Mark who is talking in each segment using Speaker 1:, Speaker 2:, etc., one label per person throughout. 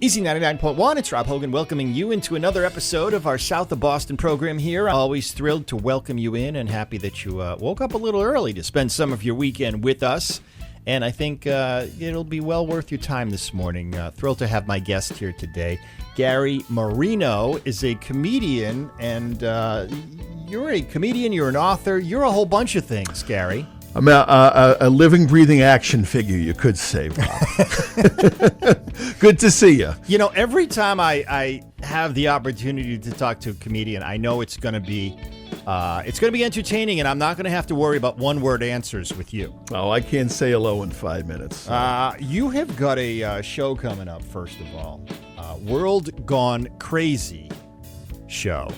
Speaker 1: Easy 99.1, it's Rob Hogan welcoming you into another episode of our South of Boston program here. Always thrilled to welcome you in and happy that you woke up a little early to spend some of your weekend with us. And I think it'll be well worth your time this morning. Thrilled to have my guest here today. Gary Marino is a comedian, and you're a comedian, you're an author, you're a whole bunch of things, Gary.
Speaker 2: I'm a living, breathing action figure, you could say, Rob. Good to see you.
Speaker 1: You know, every time I have the opportunity to talk to a comedian, I know it's going to be entertaining, and I'm not going to have to worry about one-word answers with you.
Speaker 2: Oh, I can't say hello in 5 minutes.
Speaker 1: You have got a show coming up, first of all. World Gone Crazy show.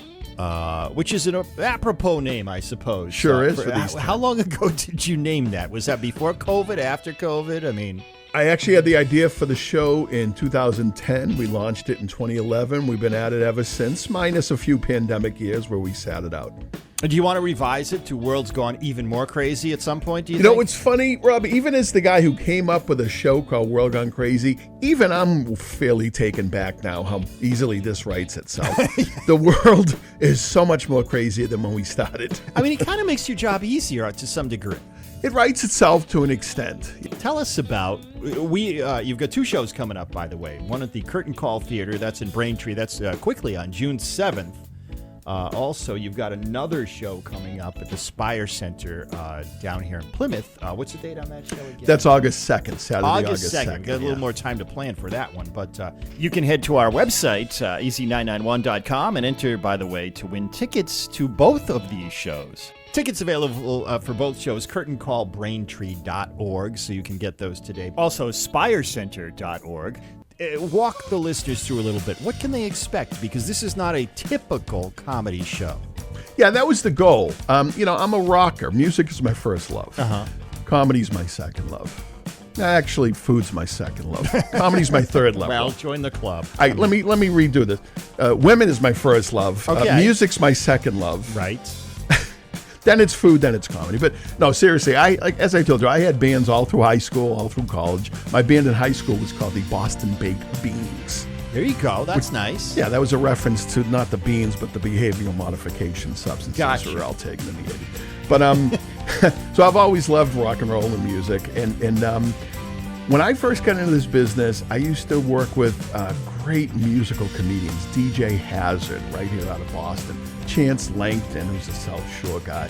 Speaker 1: Which is an apropos name, I suppose.
Speaker 2: Sure is. For these
Speaker 1: how long ago did you name that? Was that before COVID, after COVID? I mean,
Speaker 2: I actually had the idea for the show in 2010. We launched it in 2011. We've been at it ever since, minus a few pandemic years where we sat it out.
Speaker 1: Do you want to revise it to World's Gone Even More Crazy at some point, do you
Speaker 2: think? You know, it's funny, Rob, even as the guy who came up with a show called World Gone Crazy, even I'm fairly taken back now how easily this writes itself. The world is so much more crazier than when we started.
Speaker 1: I mean, it kind of makes your job easier to some degree.
Speaker 2: It writes itself to an extent.
Speaker 1: Tell us about, you've got two shows coming up, by the way. One at the Curtain Call Theater, that's in Braintree, that's quickly on June 7th. Also, you've got another show coming up at the Spire Center down here in Plymouth. What's the date on that show again?
Speaker 2: That's August 2nd, Saturday, August 2nd.
Speaker 1: Got a little more time to plan for that one. But you can head to our website, easy991.com, and enter, by the way, to win tickets to both of these shows. Tickets available for both shows, curtaincallbraintree.org, so you can get those today. Also, spirecenter.org. Walk the listeners through a little bit. What can they expect? Because this is not a typical comedy show.
Speaker 2: Yeah, that was the goal. You know, I'm a rocker. Music is my first love. Comedy's my second love. Actually, food's my second love. Comedy's my third love.
Speaker 1: Well, join the club.
Speaker 2: Let me redo this. Women is my first love.
Speaker 1: Okay.
Speaker 2: Music's my second love.
Speaker 1: Right.
Speaker 2: Then it's food, then it's comedy. But no, seriously, as I told you, I had bands all through high school, all through college. My band in high school was called the Boston Baked Beans.
Speaker 1: There you go. That's nice.
Speaker 2: Yeah, that was a reference to not the beans, but the behavioral modification substances
Speaker 1: Gotcha.
Speaker 2: we were all taking in the 80s. But so I've always loved rock and roll and music. And when I first got into this business, I used to work with great musical comedians. DJ Hazard, right here out of Boston. Chance Langton, who's a South Shore guy.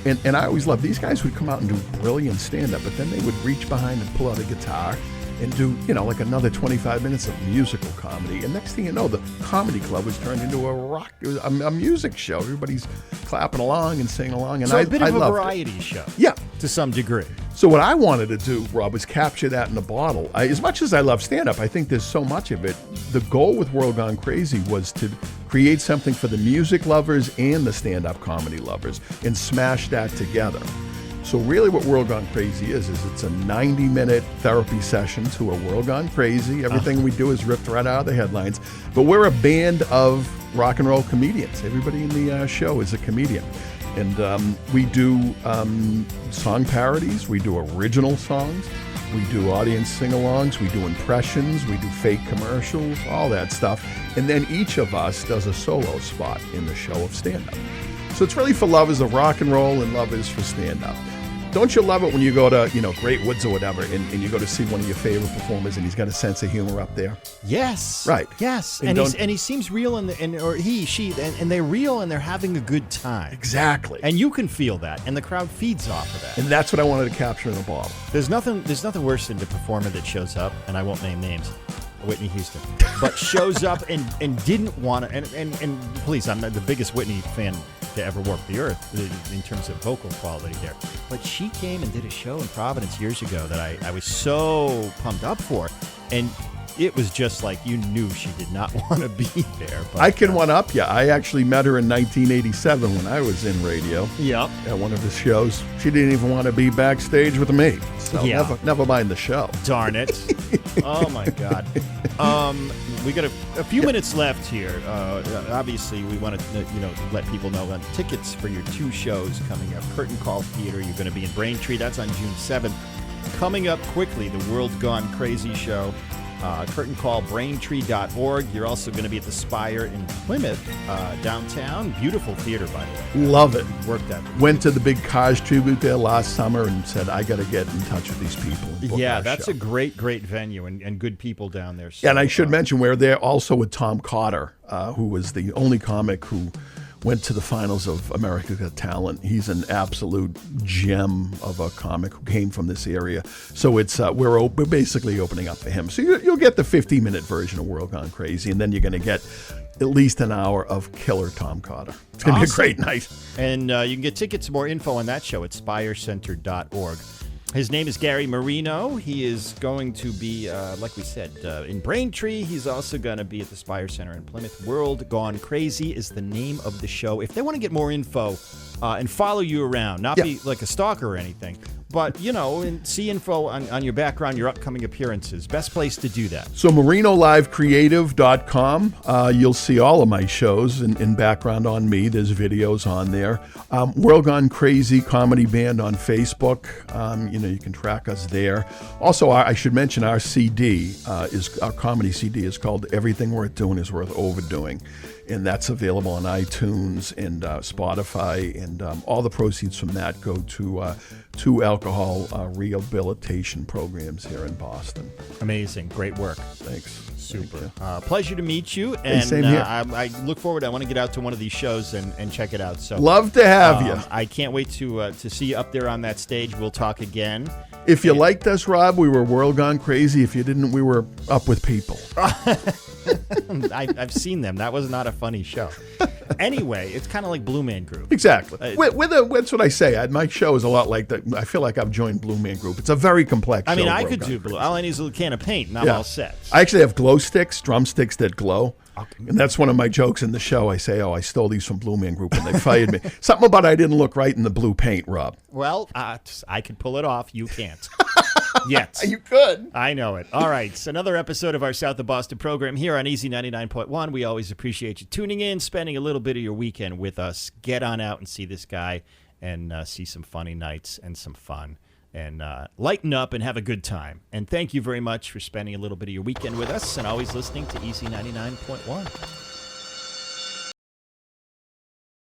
Speaker 2: And I always loved these guys would come out and do brilliant stand-up, but then they would reach behind and pull out a guitar and do, you know, like another 25 minutes of musical comedy. And next thing you know, the comedy club was turned into a music show. Everybody's clapping along and singing along. And
Speaker 1: so a bit of a
Speaker 2: variety
Speaker 1: show.
Speaker 2: Yeah.
Speaker 1: To some degree.
Speaker 2: So what I wanted to do, Rob, was capture that in a bottle. As much as I love stand-up, I think there's so much of it. The goal with World Gone Crazy was to create something for the music lovers and the stand-up comedy lovers and smash that together. So really what World Gone Crazy is it's a 90-minute therapy session to a World Gone Crazy. Everything we do is ripped right out of the headlines. But we're a band of rock and roll comedians. Everybody in the show is a comedian. And we do song parodies. We do original songs. We do audience sing-alongs. We do impressions. We do fake commercials, all that stuff. And then each of us does a solo spot in the show of stand-up. So it's really for lovers of rock and roll and lovers for stand-up. Don't you love it when you go to, Great Woods or whatever, and you go to see one of your favorite performers, and he's got a sense of humor up there?
Speaker 1: Yes.
Speaker 2: Right.
Speaker 1: Yes. And he seems real, and they're real, and they're having a good time.
Speaker 2: Exactly.
Speaker 1: And you can feel that, and the crowd feeds off of that.
Speaker 2: And that's what I wanted to capture in a bottle.
Speaker 1: There's nothing worse than the performer that shows up, and I won't name names. Whitney Houston, but shows up and didn't want to, and please, I'm not the biggest Whitney fan to ever walk the earth in terms of vocal quality there, but she came and did a show in Providence years ago that I was so pumped up for, and it was just like you knew she did not want to be there. But,
Speaker 2: I can one up you. I actually met her in 1987 when I was in radio.
Speaker 1: Yep.
Speaker 2: At one of the shows. She didn't even want to be backstage with me. So
Speaker 1: yeah.
Speaker 2: never mind the show.
Speaker 1: Darn it. Oh, my God. We got a few minutes left here. Obviously, we want to let people know about tickets for your two shows coming up. Curtain Call Theater, you're going to be in Braintree. That's on June 7th. Coming up quickly, the World Gone Crazy show. Curtain call, Braintree.org. You're also going to be at the Spire in Plymouth, downtown. Beautiful theater, by the way.
Speaker 2: Love it.
Speaker 1: Worked that.
Speaker 2: Went to the big Cars tribute there last summer and said, I got to get in touch with these people. and book
Speaker 1: Yeah,
Speaker 2: our
Speaker 1: that's
Speaker 2: show.
Speaker 1: a great venue and good people down there. So,
Speaker 2: And I should mention, we're there also with Tom Cotter, who was the only comic who went to the finals of America's Got Talent. He's an absolute gem of a comic who came from this area. So it's we're basically opening up for him. So you'll get the 15-minute version of World Gone Crazy, and then you're going to get at least an hour of killer Tom Cotter. It's going to be a great night.
Speaker 1: And you can get tickets, more info on that show at spirecenter.org. His name is Gary Marino. He is going to be, like we said, in Braintree. He's also going to be at the Spire Center in Plymouth. World Gone Crazy is the name of the show. If they want to get more info and follow you around, not be like a stalker or anything, but, and see info on your background, your upcoming appearances, best place to do that.
Speaker 2: So MarinoLiveCreative.com. You'll see all of my shows in background on me. There's videos on there. World Gone Crazy Comedy Band on Facebook. You can track us there. Also, I should mention our CD our comedy CD is called Everything Worth Doing is Worth Overdoing. And that's available on iTunes and Spotify. And all the proceeds from that go to two alcohol rehabilitation programs here in Boston.
Speaker 1: Amazing. Great work.
Speaker 2: Thanks.
Speaker 1: Super. Pleasure to meet you. And
Speaker 2: same here.
Speaker 1: I look forward. I want to get out to one of these shows and check it out. So
Speaker 2: love to have you.
Speaker 1: I can't wait to see you up there on that stage. We'll talk again.
Speaker 2: If you liked us, Rob, we were World Gone Crazy. If you didn't, we were Up with People.
Speaker 1: I've seen them. That was not a funny show. Anyway, it's kind of like Blue Man Group.
Speaker 2: Exactly. That's what I say. My show is a lot like that. I feel like I've joined Blue Man Group. It's a very complex show.
Speaker 1: I mean, I
Speaker 2: World
Speaker 1: could
Speaker 2: Gone
Speaker 1: do blue.
Speaker 2: Crazy.
Speaker 1: All I need is a little can of paint, and I'm all set.
Speaker 2: I actually have glow sticks, drumsticks that glow. And that's one of my jokes in the show. I say, I stole these from Blue Man Group and they fired me. Something about I didn't look right in the blue paint, Rob.
Speaker 1: Well, I could pull it off. You can't. Yet.
Speaker 2: You could.
Speaker 1: I know it. All right. It's another episode of our South of Boston program here on Easy 99.1. We always appreciate you tuning in, spending a little bit of your weekend with us. Get on out and see this guy and see some funny nights and some fun. And lighten up and have a good time. And thank you very much for spending a little bit of your weekend with us and always listening to Easy 99.1.